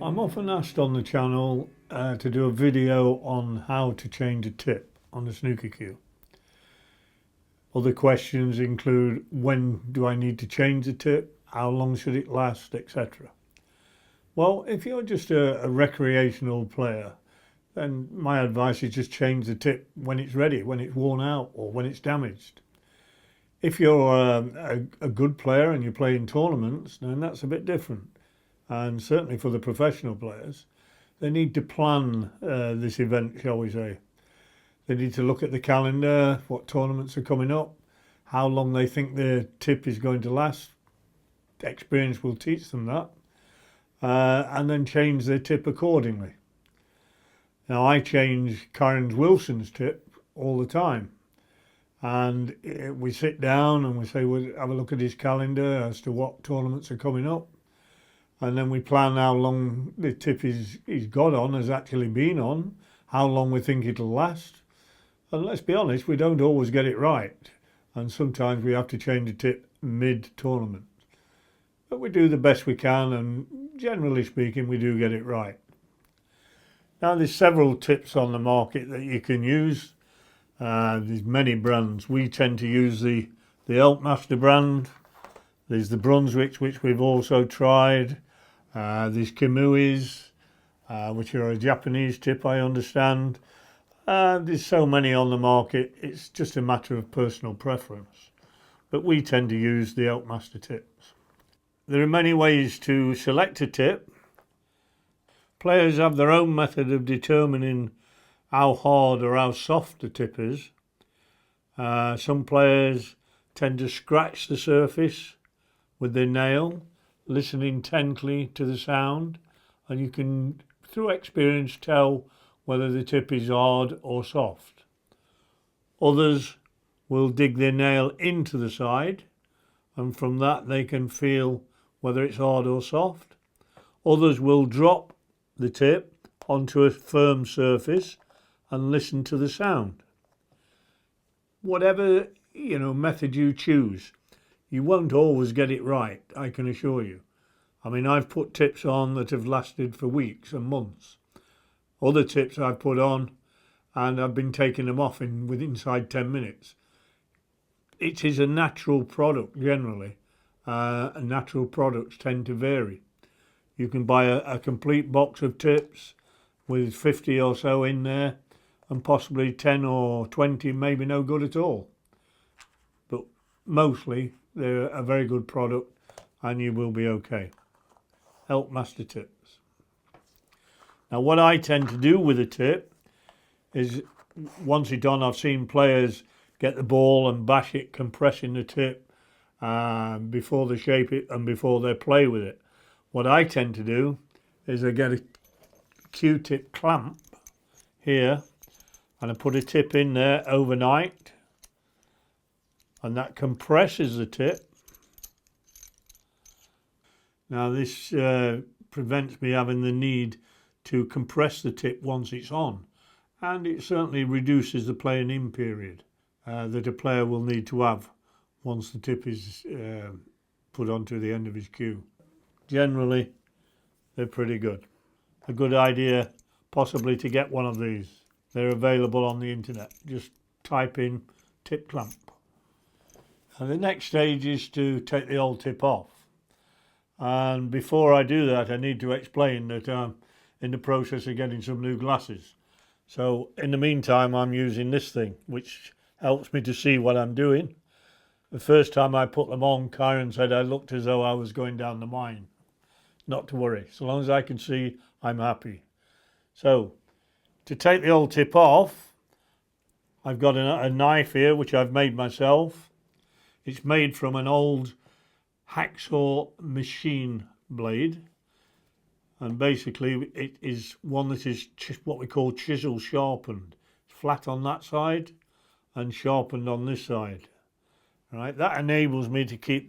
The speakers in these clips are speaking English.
I'm often asked on the channel to do a video on how to change a tip on the snooker cue. Other questions include when do I need to change the tip, how long should it last, etc. Well, if you're just a recreational player, then my advice is just change the tip when it's ready, when it's worn out or when it's damaged. If you're a good player and you play in tournaments, then that's a bit different. And certainly for the professional players, they need to plan this event, shall we say. They need to look at the calendar, what tournaments are coming up, how long they think their tip is going to last. Experience will teach them that. And then change their tip accordingly. Now, I change Karen Wilson's tip all the time. And we sit down and we say, we'll have a look at his calendar as to what tournaments are coming up. And then we plan how long the tip he's got on has actually been on, how long we think it'll last. And let's be honest, we don't always get it right. And sometimes we have to change a tip mid-tournament. But we do the best we can, and generally speaking, we do get it right. Now, there's several tips on the market that you can use. There's many brands. We tend to use the Elkmaster brand. There's the Brunswick, which we've also tried. There's Kimui's, which are a Japanese tip, I understand. There's so many on the market, it's just a matter of personal preference. But we tend to use the Elkmaster tips. There are many ways to select a tip. Players have their own method of determining how hard or how soft the tip is. Some players tend to scratch the surface with their nail, listening intently to the sound, and you can, through experience, tell whether the tip is hard or soft. Others will dig their nail into the side, and from that they can feel whether it's hard or soft. Others will drop the tip onto a firm surface and listen to the sound. Whatever method you choose, you won't always get it right, I can assure you. I mean, I've put tips on that have lasted for weeks and months. Other tips I've put on and I've been taking them off inside 10 minutes. It is a natural product generally. Natural products tend to vary. You can buy a complete box of tips with 50 or so in there, and possibly 10 or 20 maybe no good at all. But mostly they're a very good product and you will be okay. Elkmaster tips. Now, what I tend to do with a tip is, once it's on, I've seen players get the ball and bash it, compressing the tip before they shape it and before they play with it. What I tend to do is I get a Q-tip clamp here and I put a tip in there overnight, and that compresses the tip. Now, this prevents me having the need to compress the tip once it's on, and it certainly reduces the playing in period that a player will need to have once the tip is put onto the end of his cue. Generally, they're pretty good. A good idea possibly to get one of these. They're available on the internet. Just type in tip clamp. And the next stage is to take the old tip off. And before I do that, I need to explain that I'm in the process of getting some new glasses. So in the meantime, I'm using this thing, which helps me to see what I'm doing. The first time I put them on, Karen said I looked as though I was going down the mine. Not to worry, so long as I can see, I'm happy. So, to take the old tip off, I've got a knife here which I've made myself. It's made from an old hacksaw machine blade, and basically it is one that is what we call chisel sharpened. It's flat on that side and sharpened on this side. Right, that enables me to keep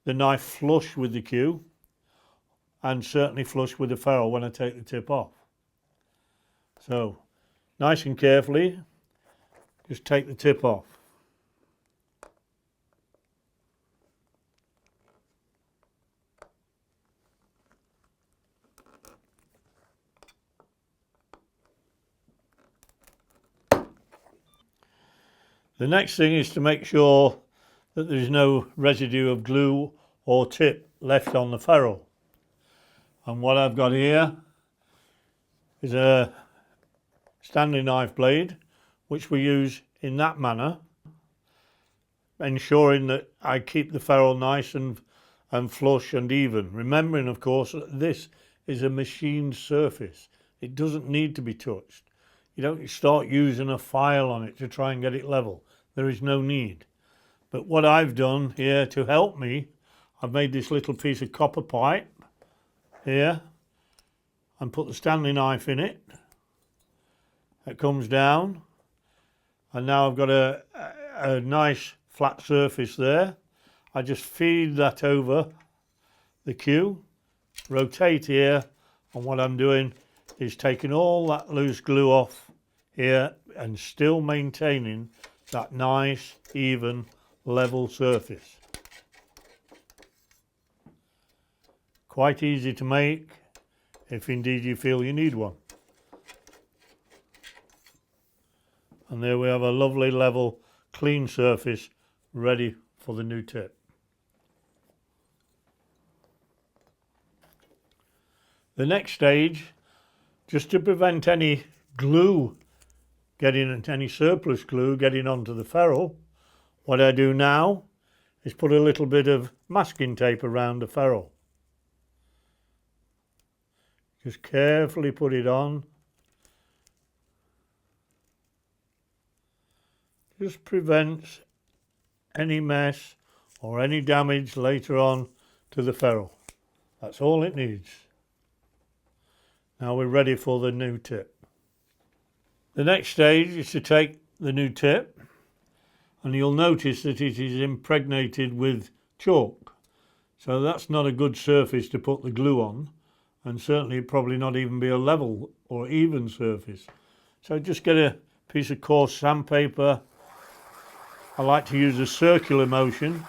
the knife flush with the cue, and certainly flush with the ferrule when I take the tip off. So, nice and carefully, just take the tip off. The next thing is to make sure that there is no residue of glue or tip left on the ferrule. And what I've got here is a Stanley knife blade, which we use in that manner, ensuring that I keep the ferrule nice and flush and even. Remembering, of course, that this is a machined surface. It doesn't need to be touched. You don't start using a file on it to try and get it level. There is no need. But what I've done here to help me, I've made this little piece of copper pipe here and put the Stanley knife in it. It comes down, and now I've got a nice flat surface there. I just feed that over the cue, rotate here, and what I'm doing is taking all that loose glue off here and still maintaining that nice, even, level surface. Quite easy to make, if indeed you feel you need one. And there we have a lovely, level, clean surface ready for the new tip. The next stage, just to prevent any glue any surplus glue getting onto the ferrule, what I do now is put a little bit of masking tape around the ferrule. Just carefully put it on. Just prevents any mess or any damage later on to the ferrule. That's all it needs. Now we're ready for the new tip. The next stage is to take the new tip, and you'll notice that it is impregnated with chalk. So that's not a good surface to put the glue on, and certainly probably not even be a level or even surface. So just get a piece of coarse sandpaper. I like to use a circular motion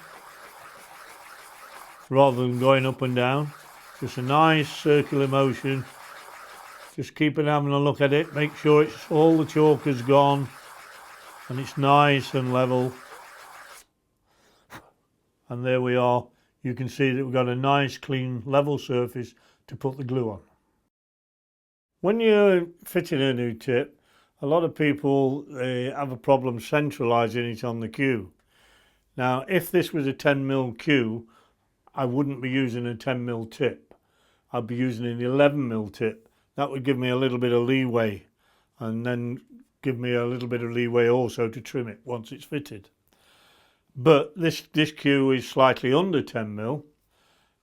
rather than going up and down. Just a nice circular motion. Just keep on having a look at it, make sure it's all the chalk is gone and it's nice and level. And there we are. You can see that we've got a nice, clean, level surface to put the glue on. When you're fitting a new tip, a lot of people have a problem centralising it on the cue. Now, if this was a 10mm cue, I wouldn't be using a 10mm tip. I'd be using an 11mm tip. That would give me a little bit of leeway, and then give me a little bit of leeway also to trim it once it's fitted. But this cue is slightly under 10mm.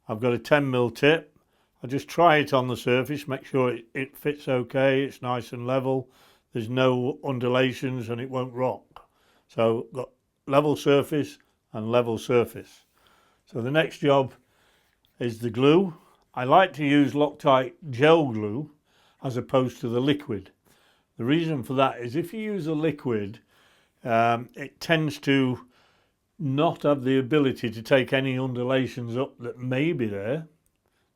I've got a 10mm tip. I just try it on the surface, make sure it fits okay, it's nice and level, there's no undulations and it won't rock. So got level surface and level surface. So the next job is the glue. I like to use Loctite gel glue as opposed to the liquid. The reason for that is if you use a liquid, it tends to not have the ability to take any undulations up that may be there.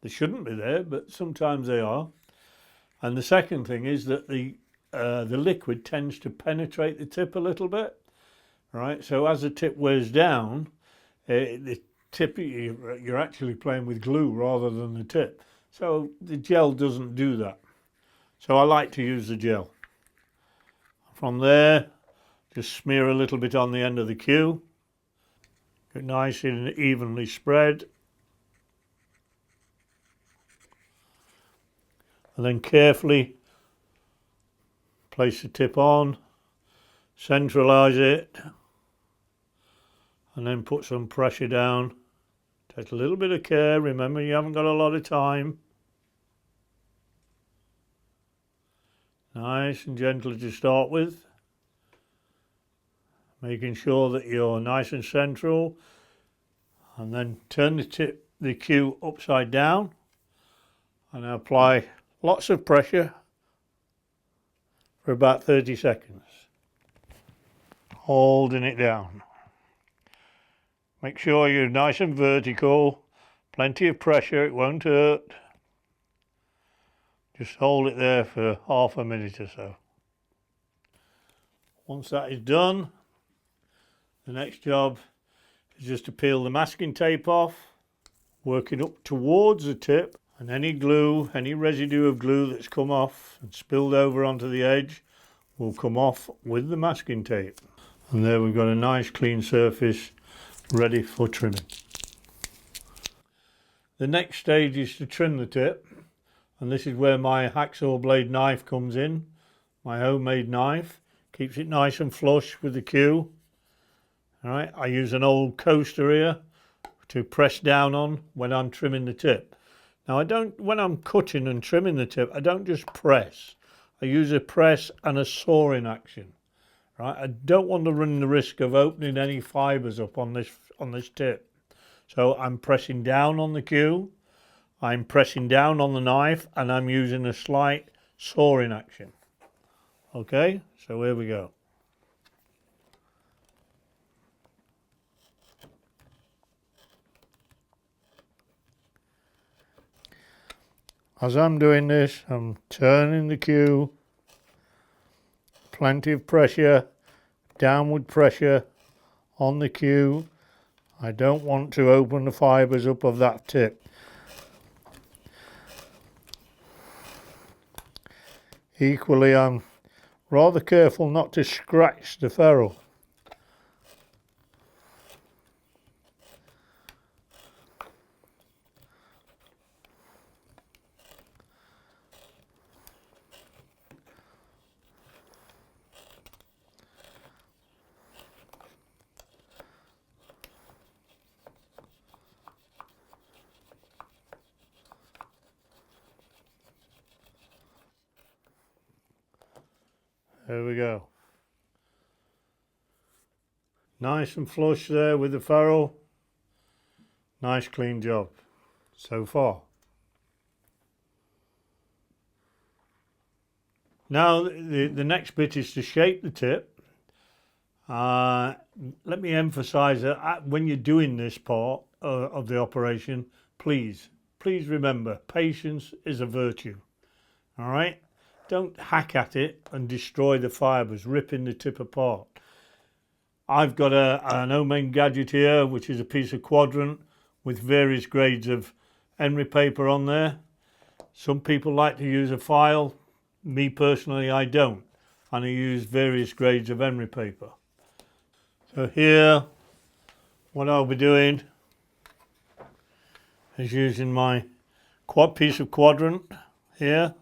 They shouldn't be there, but sometimes they are. And the second thing is that the liquid tends to penetrate the tip a little bit, right? So as the tip wears down, the tip, you're actually playing with glue rather than the tip. So the gel doesn't do that. So I like to use the gel. From there, just smear a little bit on the end of the cue. Get nice and evenly spread. And then carefully place the tip on, centralise it, and then put some pressure down. Take a little bit of care, remember you haven't got a lot of time. Nice and gentle to start with. Making sure that you're nice and central, and then turn the cue upside down and apply lots of pressure for about 30 seconds, holding it down. Make sure you're nice and vertical, plenty of pressure, it won't hurt. Just hold it there for half a minute or so. Once that is done, The next job is just to peel the masking tape off, working up towards the tip, and any glue, any residue of glue that's come off and spilled over onto the edge will come off with the masking tape. And there we've got a nice clean surface ready for trimming. The next stage is to trim the tip, and this is where my hacksaw blade knife comes in. My homemade knife keeps it nice and flush with the cue. All right, I use an old coaster here to press down on when I'm trimming the tip. Now when I'm cutting and trimming the tip, I don't just press. I use a press and a sawing action. Right, I don't want to run the risk of opening any fibres up on this tip. So I'm pressing down on the cue, I'm pressing down on the knife, and I'm using a slight sawing action. Okay, so here we go. As I'm doing this, I'm turning the cue, plenty of pressure, downward pressure on the cue. I don't want to open the fibres up of that tip. Equally, I'm rather careful not to scratch the ferrule. There we go. Nice and flush there with the ferrule. Nice clean job so far. Now the next bit is to shape the tip. Let me emphasize that when you're doing this part of the operation, please remember, patience is a virtue. All right? Don't hack at it and destroy the fibres, ripping the tip apart. I've got an homemade gadget here, which is a piece of quadrant with various grades of emery paper on there. Some people like to use a file. Me personally, I don't. And I use various grades of emery paper. So here, what I'll be doing is using my piece of quadrant here.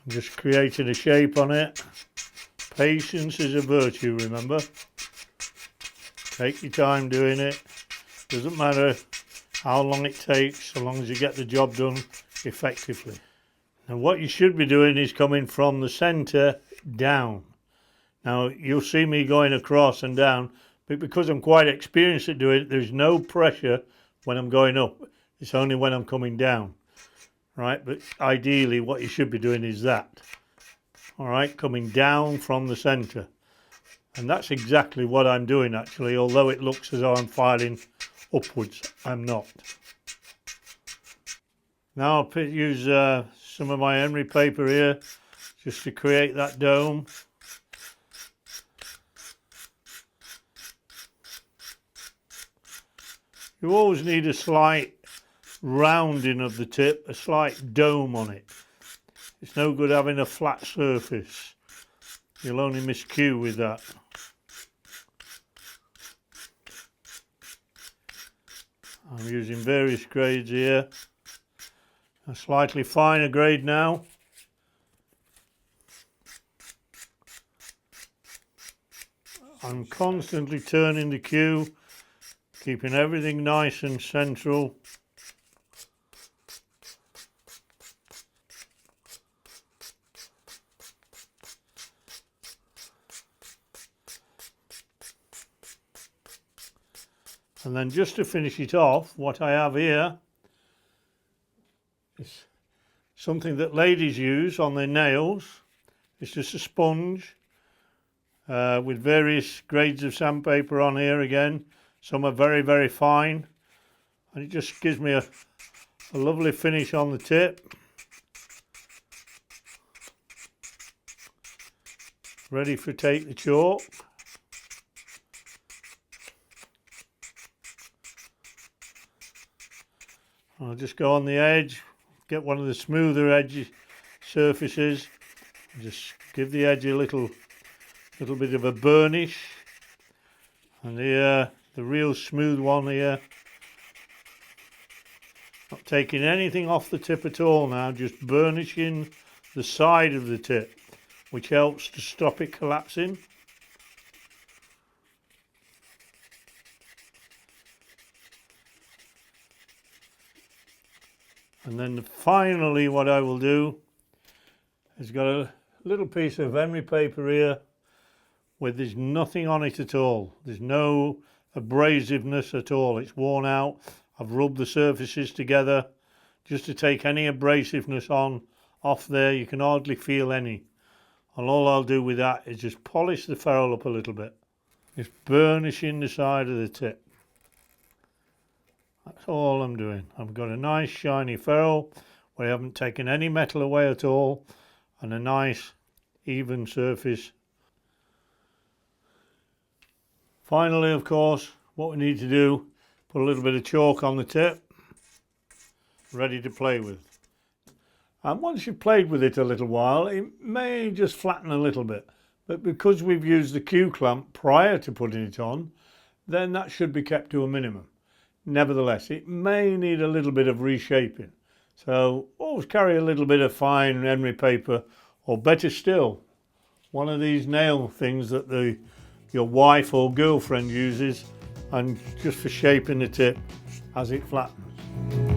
Just creating a shape on it. Patience is a virtue, remember. Take your time doing it. Doesn't matter how long it takes, so long as you get the job done effectively. Now what you should be doing is coming from the centre down. Now you'll see me going across and down, but because I'm quite experienced at doing it, there's no pressure when I'm going up. It's only when I'm coming down. Right, but ideally what you should be doing is that. All right, coming down from the centre. And that's exactly what I'm doing actually, although it looks as though I'm filing upwards, I'm not. Now I'll use some of my emery paper here just to create that dome. You always need a slight rounding of the tip, a slight dome on it. It's no good having a flat surface. You'll only miss cue with that. I'm using various grades here. A slightly finer grade now. I'm constantly turning the cue, keeping everything nice and central. And then just to finish it off, what I have here is something that ladies use on their nails. It's just a sponge with various grades of sandpaper on here again. Some are very, very fine. And it just gives me a lovely finish on the tip. ready for take the chalk. I'll just go on the edge, get one of the smoother edge surfaces, just give the edge a little bit of a burnish, and the real smooth one here, not taking anything off the tip at all now, just burnishing the side of the tip, which helps to stop it collapsing. And then finally what I will do is got a little piece of emery paper here where there's nothing on it at all. There's no abrasiveness at all. It's worn out. I've rubbed the surfaces together just to take any abrasiveness off there. You can hardly feel any. And all I'll do with that is just polish the ferrule up a little bit. Just burnishing the side of the tip. That's all I'm doing. I've got a nice shiny ferrule where I haven't taken any metal away at all, and a nice even surface. Finally, of course, what we need to do, put a little bit of chalk on the tip, ready to play with. And once you've played with it a little while, it may just flatten a little bit, but because we've used the Q clamp prior to putting it on, then that should be kept to a minimum. Nevertheless, it may need a little bit of reshaping, so always carry a little bit of fine emery paper, or better still, one of these nail things that your wife or girlfriend uses, and just for shaping the tip as it flattens.